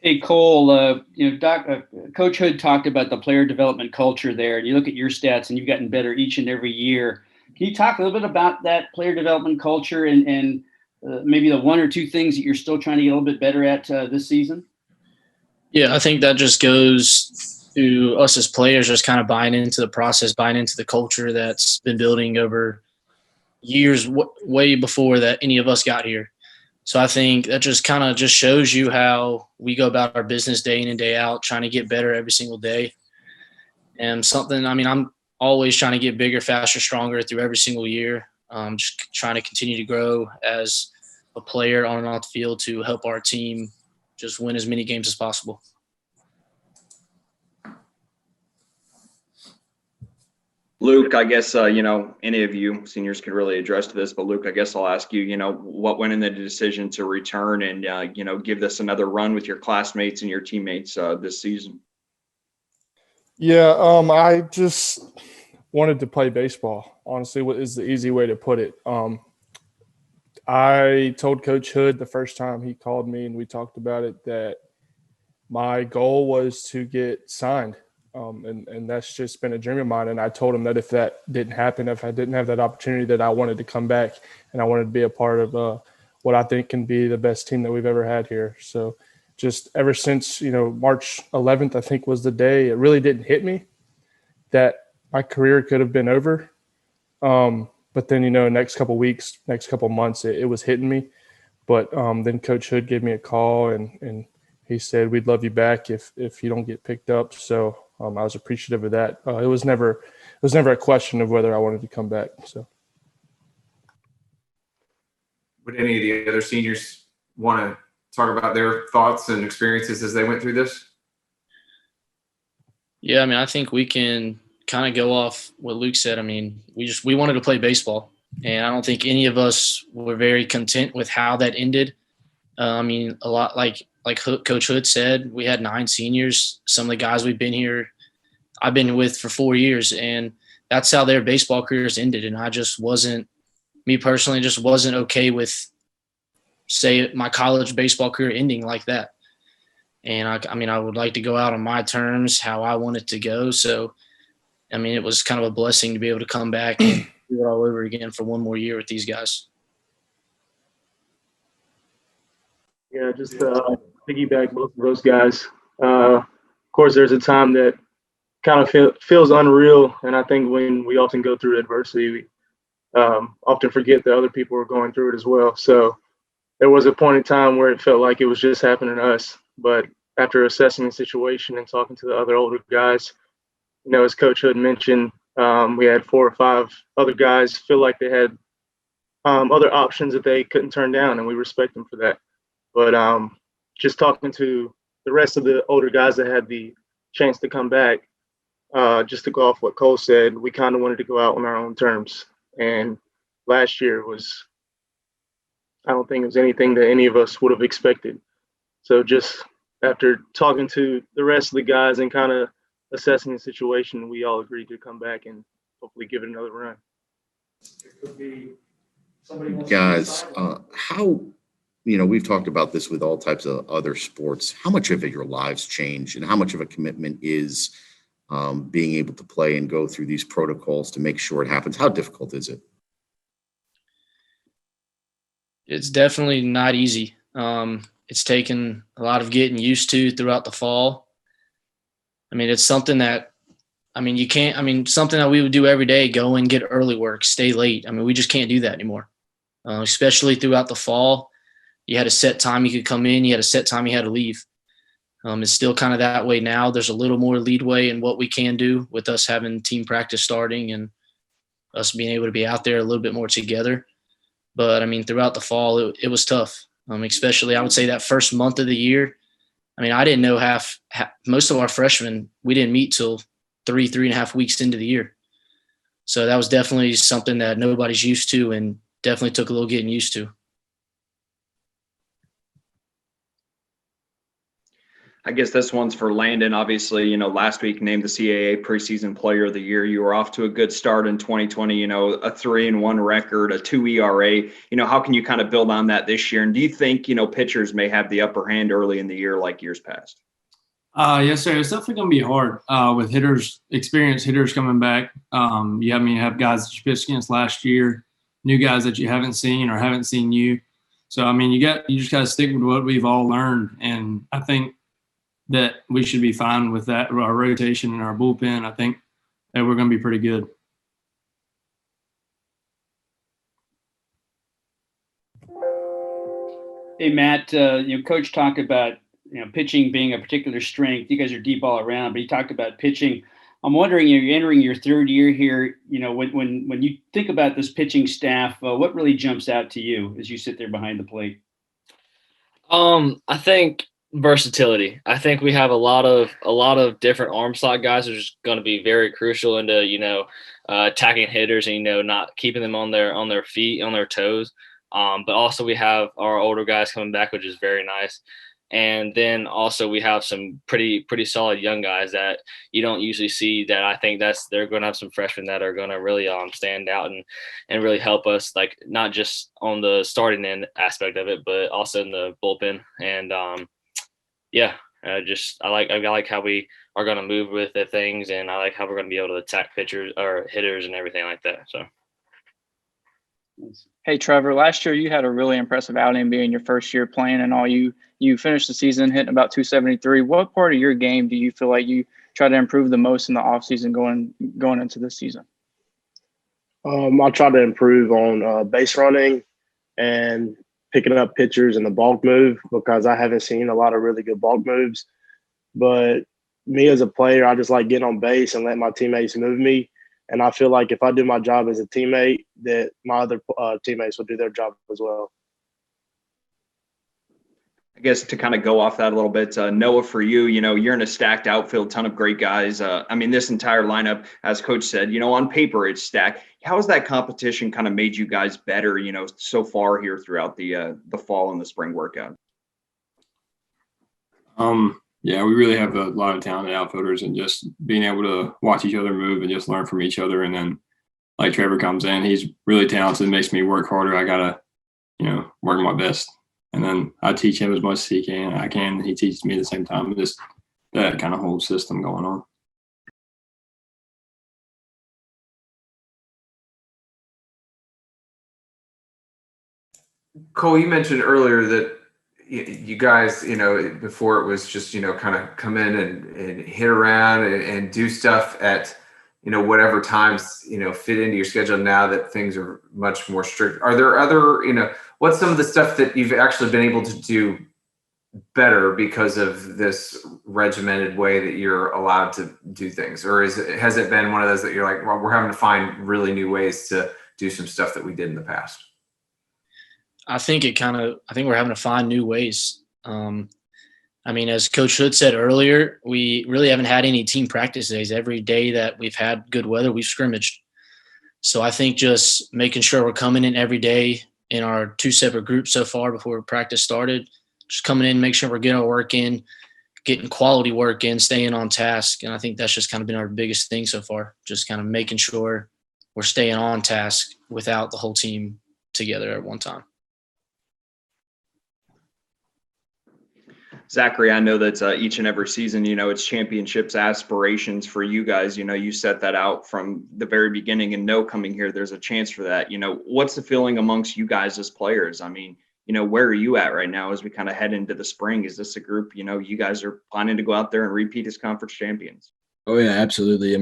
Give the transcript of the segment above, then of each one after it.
Hey Cole, Coach Hood talked about the player development culture there, and you look at your stats, and you've gotten better each and every year. Can you talk a little bit about that player development culture and maybe the one or two things that you're still trying to get a little bit better at this season? Yeah, I think that just goes to us as players, just kind of buying into the process, buying into the culture that's been building over years, way before that any of us got here. So I think that just kind of just shows you how we go about our business day in and day out, trying to get better every single day. And I'm always trying to get bigger, faster, stronger through every single year. Just trying to continue to grow as a player on and off the field to help our team just win as many games as possible. Luke, I guess, any of you seniors could really address to this, but Luke, I guess I'll ask you, what went in the decision to return and, give this another run with your classmates and your teammates this season? Yeah, I just wanted to play baseball, honestly, what is the easy way to put it. I told Coach Hood the first time he called me and we talked about it that my goal was to get signed. And that's just been a dream of mine. And I told him that if that didn't happen, if I didn't have that opportunity, that I wanted to come back and I wanted to be a part of what I think can be the best team that we've ever had here. So just ever since, March 11th, I think was the day, it really didn't hit me that my career could have been over. But then, next couple weeks, next couple months, it was hitting me. But then Coach Hood gave me a call and he said, we'd love you back if you don't get picked up. So I was appreciative of that. It was never a question of whether I wanted to come back. So, would any of the other seniors want to talk about their thoughts and experiences as they went through this? Yeah, I think we can kind of go off what Luke said. We wanted to play baseball, and I don't think any of us were very content with how that ended. A lot like Coach Hood said, we had 9 seniors. Some of the guys I've been with for 4 years, and that's how their baseball careers ended. And I just wasn't okay with, say, my college baseball career ending like that. And I would like to go out on my terms, how I want it to go. So, it was kind of a blessing to be able to come back and do it all over again for one more year with these guys. Yeah, just piggyback both of those guys. Of course, there's a time that kind of feels unreal, and I think when we often go through adversity, we often forget that other people are going through it as well. So there was a point in time where it felt like it was just happening to us. But after assessing the situation and talking to the other older guys, as Coach Hood mentioned, we had 4 or 5 other guys feel like they had other options that they couldn't turn down, and we respect them for that. But just talking to the rest of the older guys that had the chance to come back, just to go off what Cole said, we kind of wanted to go out on our own terms. And last year I don't think it was anything that any of us would have expected. So just after talking to the rest of the guys and kind of assessing the situation, we all agreed to come back and hopefully give it another run. Guys, how, we've talked about this with all types of other sports. How much of your lives change and how much of a commitment is being able to play and go through these protocols to make sure it happens? How difficult is it? It's definitely not easy. It's taken a lot of getting used to throughout the fall. It's something that, something that we would do every day, go and get early work, stay late. We just can't do that anymore, especially throughout the fall. You had a set time you could come in, you had a set time you had to leave. It's still kind of that way now. There's a little more leadway in what we can do with us having team practice starting and us being able to be out there a little bit more together. But, throughout the fall, it was tough, especially I would say that first month of the year. I didn't know most of our freshmen, we didn't meet till 3.5 weeks into the year. So that was definitely something that nobody's used to and definitely took a little getting used to. I guess this one's for Landon. Obviously, last week named the CAA preseason player of the year. You were off to a good start in 2020, a 3-1 record, a 2 ERA. How can you kind of build on that this year? And do you think, pitchers may have the upper hand early in the year like years past? Yes, sir. It's definitely going to be hard with experienced hitters coming back. You have guys that you pitched against last year, new guys that you haven't seen or haven't seen you. So, you just got to stick with what we've all learned. And I think that we should be fine with that, our rotation and our bullpen. I think that we're going to be pretty good. Hey, Matt, Coach talked about, pitching being a particular strength. You guys are deep all around, but he talked about pitching. I'm wondering, you're entering your third year here. When you think about this pitching staff, what really jumps out to you as you sit there behind the plate? I think versatility. I think we have a lot of different arm slot guys, which is going to be very crucial into attacking hitters and not keeping them on their feet, on their toes. But also we have our older guys coming back, which is very nice. And then also we have some pretty solid young guys that you don't usually see, that I think they're going to have some freshmen that are going to really stand out and really help us, like not just on the starting end aspect of it, but also in the bullpen. And I like how we are going to move with the things, and I like how we're going to be able to attack pitchers or hitters and everything like that. So. Hey, Trevor, last year you had a really impressive outing being your first year playing and all. You finished the season hitting about 273. What part of your game do you feel like you try to improve the most in the offseason going into this season? I try to improve on base running and picking up pitchers in the bulk move, because I haven't seen a lot of really good bulk moves. But me as a player, I just like getting on base and let my teammates move me. And I feel like if I do my job as a teammate, that my other teammates will do their job as well. I guess to kind of go off that a little bit, Noah, for you, you're in a stacked outfield, ton of great guys. This entire lineup, as Coach said, on paper it's stacked. How has that competition kind of made you guys better, so far here throughout the fall and the spring workout? Yeah, we really have a lot of talented outfielders, and just being able to watch each other move and just learn from each other. And then, like, Trevor comes in, he's really talented, makes me work harder. I gotta, work my best. And then I teach him as much as I can. He teaches me at the same time. Just that kind of whole system going on. Cole, you mentioned earlier that you guys, before it was just, kind of come in and hit around and do stuff at, whatever times, fit into your schedule. Now that things are much more strict, are there other, what's some of the stuff that you've actually been able to do better because of this regimented way that you're allowed to do things? Or has it been one of those that you're like, well, we're having to find really new ways to do some stuff that we did in the past? I think we're having to find new ways. As Coach Hood said earlier, we really haven't had any team practice days. Every day that we've had good weather, we've scrimmaged. So I think just making sure we're coming in every day in our two separate groups so far before practice started, just coming in, make sure we're getting our work in, getting quality work in, staying on task. And I think that's just kind of been our biggest thing so far, just kind of making sure we're staying on task without the whole team together at one time. Zachary, I know that each and every season, it's championships, aspirations for you guys. You set that out from the very beginning, and coming here, there's a chance for that. What's the feeling amongst you guys as players? Where are you at right now as we kind of head into the spring? Is this a group, you guys are planning to go out there and repeat as conference champions? Oh, yeah, absolutely.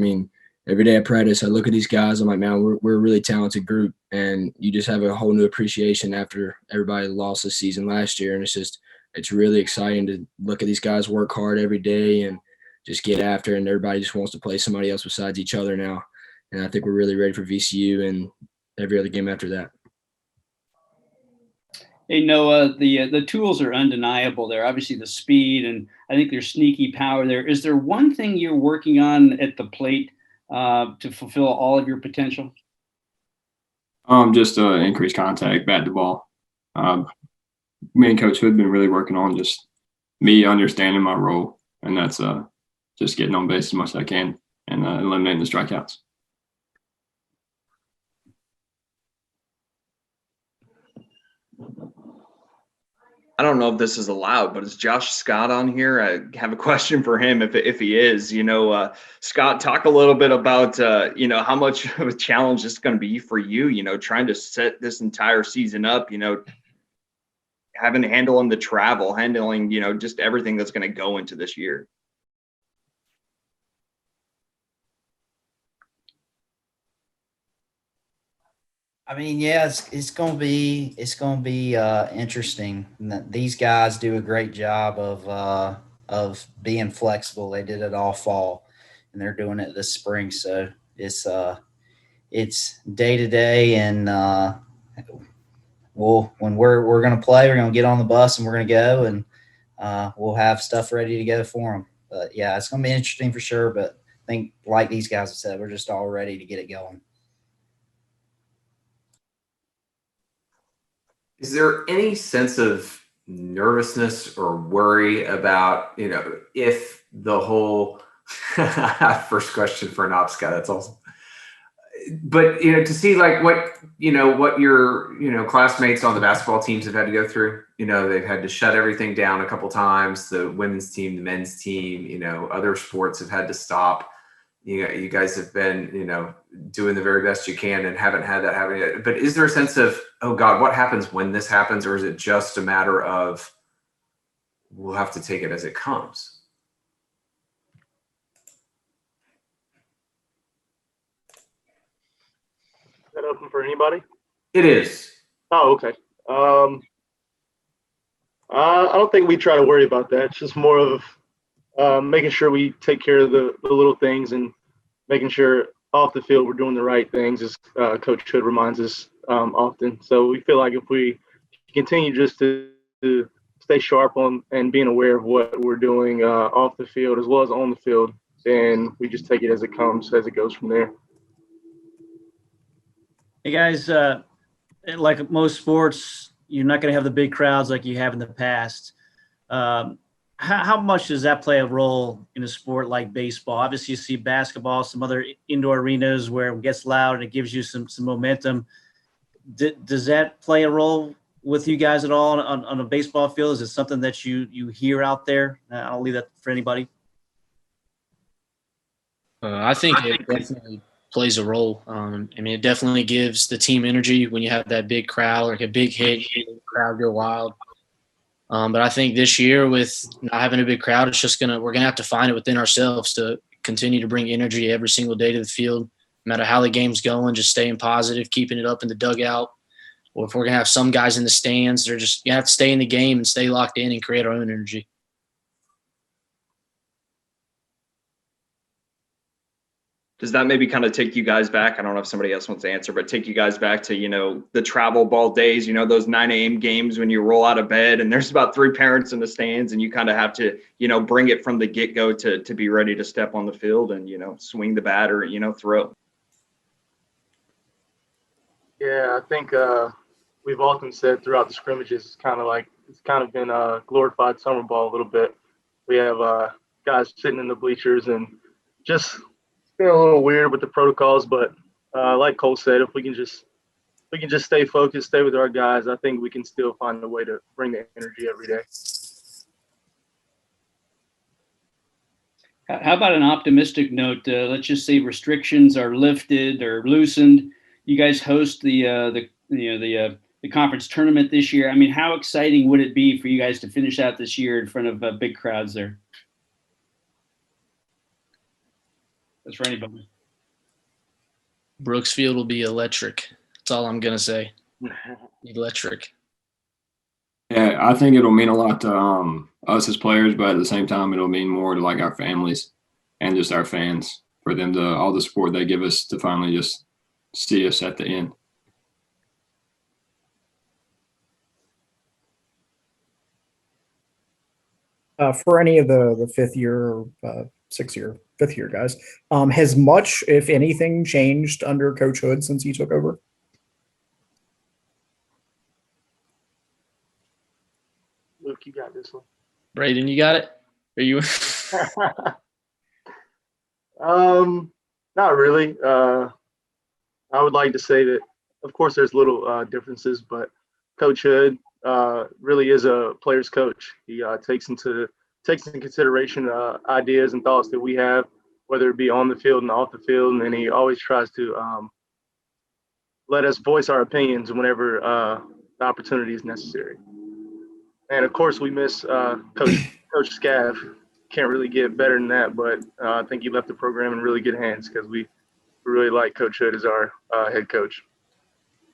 Every day at practice, I look at these guys. I'm like, man, we're a really talented group, and you just have a whole new appreciation after everybody lost this season last year. And it's really exciting to look at these guys work hard every day and just get after, and everybody just wants to play somebody else besides each other now. And I think we're really ready for VCU and every other game after that. Hey, Noah, the tools are undeniable there. Obviously the speed, and I think there's sneaky power there. Is there one thing you're working on at the plate to fulfill all of your potential? Just increased contact, bat to ball. Me and Coach Hood been really working on just me understanding my role, and that's just getting on base as much as I can and eliminating the strikeouts. I don't know if this is allowed, but is Josh Scott on here? I have a question for him if he is. Scott, talk a little bit about how much of a challenge this is going to be for you. Trying to set this entire season up. Handling the travel, handling just everything that's going to go into this year. I mean, yeah, it's gonna be interesting. These guys do a great job of being flexible. They did it all fall, and they're doing it this spring. So it's day to day, and when we're gonna play, we're gonna get on the bus and we're gonna go, and we'll have stuff ready to go for them. But yeah, it's gonna be interesting for sure. But I think, like these guys have said, we're just all ready to get it going. Is there any sense of nervousness or worry about, if the whole first question for an ops guy, that's awesome. But, to see like what your, classmates on the basketball teams have had to go through, they've had to shut everything down a couple times, the women's team, the men's team, other sports have had to stop. You guys have been, doing the very best you can and haven't had that happen yet. But is there a sense of, oh God, what happens when this happens? Or is it just a matter of, we'll have to take it as it comes? Is that open for anybody? It is. Oh, okay. I don't think we try to worry about that. It's just more of making sure we take care of the little things and making sure off the field we're doing the right things, as Coach Hood reminds us often. So we feel like if we continue just to stay sharp on and being aware of what we're doing off the field as well as on the field, then we just take it as it comes, as it goes from there. Hey guys, like most sports, you're not going to have the big crowds like you have in the past. How much does that play a role in a sport like baseball? Obviously, you see basketball, some other indoor arenas where it gets loud and it gives you some momentum. Does that play a role with you guys at all on a baseball field? Is it something that you hear out there? I'll leave that for anybody. I think it definitely plays a role. It definitely gives the team energy when you have that big crowd, like a big hit, the crowd go wild. But I think this year, with not having a big crowd, we're gonna have to find it within ourselves to continue to bring energy every single day to the field, no matter how the game's going. Just staying positive, keeping it up in the dugout, or if we're gonna have some guys in the stands, you have to stay in the game and stay locked in and create our own energy. Does that maybe kind of take you guys back? I don't know if somebody else wants to answer, but take you guys back to, the travel ball days, those 9 a.m. games when you roll out of bed and there's about 3 parents in the stands and you kind of have to, bring it from the get-go to be ready to step on the field and, swing the bat or, throw. Yeah, I think we've often said throughout the scrimmages, it's kind of been a glorified summer ball a little bit. We have guys sitting in the bleachers and just – been a little weird with the protocols, but like Cole said, if we can just stay focused, stay with our guys, I think we can still find a way to bring the energy every day. How about an optimistic note? Let's just say restrictions are lifted or loosened. You guys host the conference tournament this year. I mean, how exciting would it be for you guys to finish out this year in front of big crowds there? That's for anybody. Brooksfield will be electric. That's all I'm gonna say. Electric. Yeah, I think it'll mean a lot to us as players, but at the same time, it'll mean more to like our families and just our fans, for them to all the support they give us to finally just see us at the end. For any of the fifth year, fifth year guys, has much, if anything, changed under Coach Hood since he took over? Luke, you got this one. Braden, you got it? Are you? Not really. I would like to say that, of course, there's little differences, but Coach Hood really is a player's coach. He takes into consideration ideas and thoughts that we have, whether it be on the field and off the field, and he always tries to let us voice our opinions whenever the opportunity is necessary. And of course, we miss Coach Scaff. Can't really get better than that, but I think he left the program in really good hands because we really like Coach Hood as our head coach.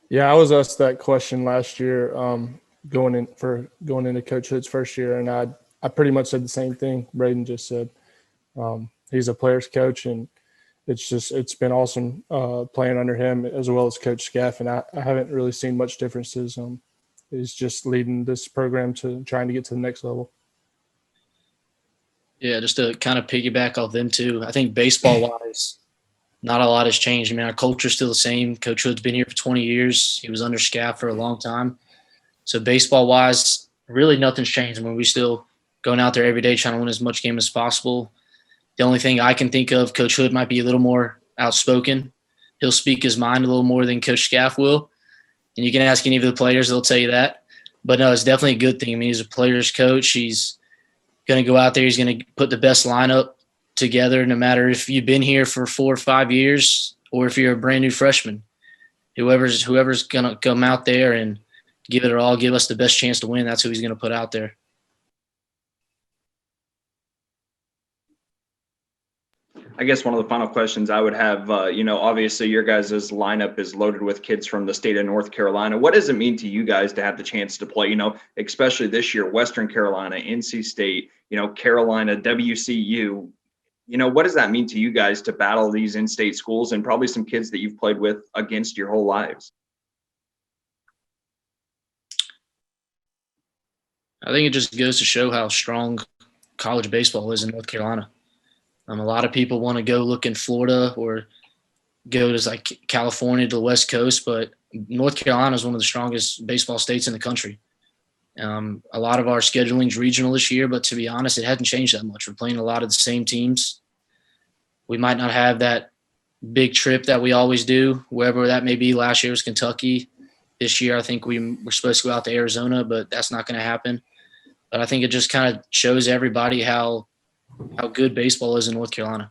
Yeah, I was asked that question last year, going into Coach Hood's first year, and I pretty much said the same thing Braden just said. He's a player's coach, and it's been awesome playing under him as well as Coach Scaff, and I haven't really seen much differences. He's just leading this program to trying to get to the next level. Yeah, just to kind of piggyback off them too. I think baseball-wise, not a lot has changed. I mean, our culture's still the same. Coach Hood's been here for 20 years. He was under Scaff for a long time. So baseball-wise, really nothing's changed. I mean, we still going out there every day trying to win as much game as possible. The only thing I can think of, Coach Hood might be a little more outspoken. He'll speak his mind a little more than Coach Scaff will. And you can ask any of the players, they'll tell you that. But no, it's definitely a good thing. I mean, he's a player's coach. He's going to go out there. He's going to put the best lineup together, no matter if you've been here for 4 or 5 years or if you're a brand new freshman. Whoever's going to come out there and give it all, give us the best chance to win, that's who he's going to put out there. I guess one of the final questions I would have, obviously your guys' lineup is loaded with kids from the state of North Carolina. What does it mean to you guys to have the chance to play, especially this year, Western Carolina, NC State, Carolina, WCU? What does that mean to you guys to battle these in-state schools and probably some kids that you've played with against your whole lives? I think it just goes to show how strong college baseball is in North Carolina. A lot of people want to go look in Florida or go to like California to the West Coast, but North Carolina is one of the strongest baseball states in the country. A lot of our scheduling is regional this year, but to be honest, it hasn't changed that much. We're playing a lot of the same teams. We might not have that big trip that we always do, wherever that may be. Last year was Kentucky. This year, I think we're supposed to go out to Arizona, but that's not going to happen. But I think it just kind of shows everybody how good baseball is in North Carolina.